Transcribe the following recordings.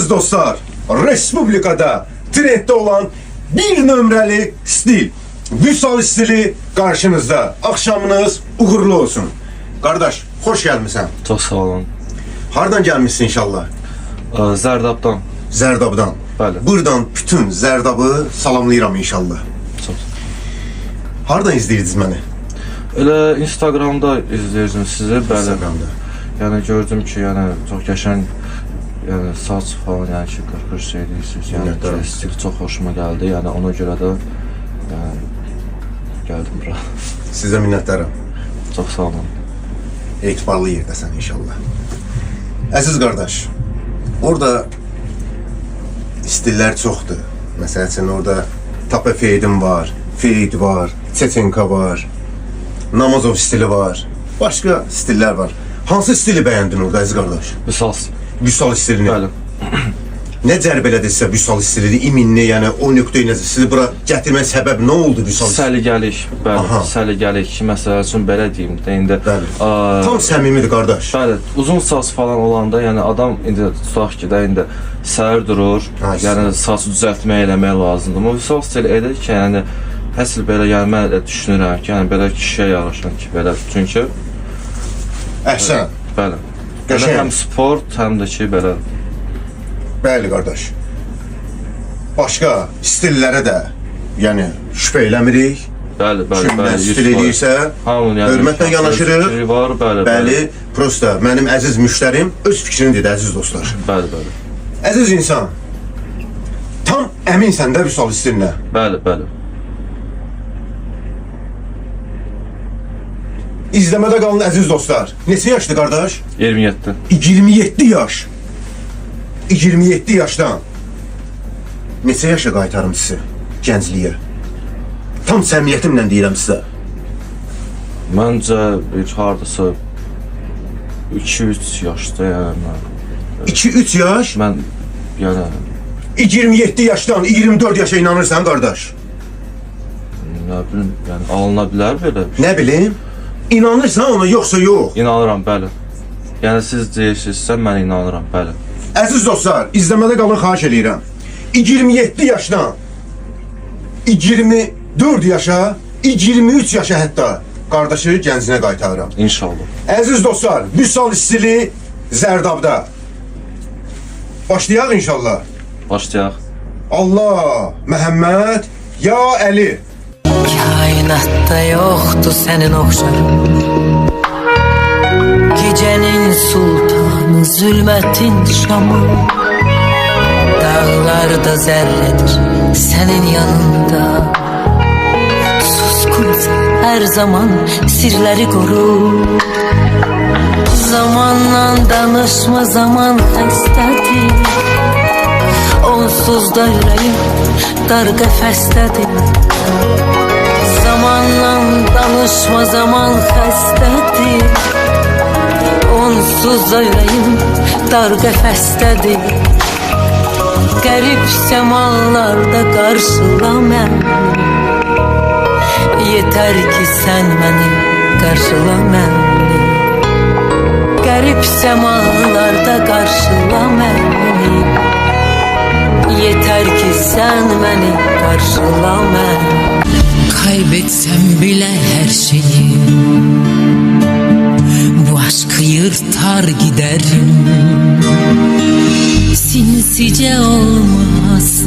Əziz dostlar, Respublikada trenddə olan bir nömrəli stil, Vüsal stili qarşınızda. Axşamınız uğurlu olsun. Qardaş, xoş gəlmisən. Çox sağ olun. Hardan gəlmişsin inşallah? Zərdabdan. Zərdabdan. Bəli. Buradan bütün Zərdabı salamlayıram inşallah. Çox. Hardan izləyirdiniz məni? Elə Instagramda izləyirdim sizi, bəli. Instagramda. Yəni gördüm ki, yəni çox qəşəng, yəni saç falan, yəni ki, qırpır şey deyirsiniz. Yəni stil çox xoşuma gəldi. Yəni ona görə də yəni gəldim bura. Sizə minnətdaram. Çox sağ olun. Etibarlı yerdəsən inşallah. Əziz qardaş, orada stillər çoxdur. Məsəl üçün orada Tapa Feydin var, Feyd var, Çeçenka var, Namazov stili var, başqa stillər var. Hansı stili bəyəndin orada əziz qardaş? Vüsal. Vüsal stilini. Bəli. Nə cəlb elədi sizə Vüsal stilini, iminli, yəni o nöqteyi nəzər, sizi bura gətirmək səbəb nə oldu Vüsal stilini? Səliqəlik, bəli, səliqəlik ki, məsəl üçün belə deyim də indi. Bəli. Tam səmimidir qardaş. Bəli, uzun saç falan olanda, yəni adam indi tutaq ki də indi səhər durur, yəni saçı düzəltmək eləmək lazımdır. Amma Vüsal stili elə ki, yəni əsl belə, yəni mən elə düşünürəm ki, yəni belə kişiyə yaraşan ki, belə, çünki Əhsən. bəli. Qəşəng. Həm sport, həm də ki, belə. Bəli qardaş. Başqa stillərə də, yəni şübhə eləmirik. Bəli, bəli, Kimdən bəli. stil eləyirsə, hörmətlə yanaşırıq. Var, bəli, bəli. Prosta mənim əziz müştərim öz fikrini dedi, əziz dostlar. Bəli, bəli. Əziz insan, tam əminsən də Vüsal stilinə. Bəli, bəli. İzləmədə qalın əziz dostlar. Neçə yaşlı qardaş? 27. 27 yaş. 27 yaşdan neçə yaşa qaytarım sizi gəncliyə? Tam səmiyyətimlə deyirəm sizə. Məncə bir hardasa 2-3 yaşda, yəni 2-3 yaş? mən yəni 27 yaşdan 24 yaşa inanırsan qardaş? nə bilim, yəni alına bilər belə. Nə bilim? İnanırsan ona yoxsa yox? İnanıram, bəli. Yəni siz deyirsinizsə mən inanıram, bəli. Əziz dostlar, izləmədə qalın, xahiş eləyirəm. 27 yaşdan 24 yaşa, 23 yaşa hətta qardaşı gəncinə qaytarıram. İnşallah. Əziz dostlar, Vüsal stili Zərdabda. Başlayaq inşallah. Başlayaq. Allah, Məhəmməd, ya Əli. Kainatda yoxdur sənin oxşarın, gecənin sultanı, zülmətin şamı. Dağlarda zərrədir sənin yanında, suskunsan hər zaman sirləri qorur. Zamanla danışma, zaman xəstədir, onsuz da ürəyim dar qəfəsdədir. Zamanla danışma, zaman xəstədir, onsuz da ürəyim dar qəfəsdədir. Qərib səmalarda qarşıla məni, yetər ki sən məni qarşıla məni. Qərib səmalarda qarşıla məni, yetər ki sən məni qarşıla məni. Kaybetsem bile her şeyi, bu aşkı yırtar giderim. Sinsice olmaz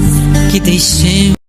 gidişim.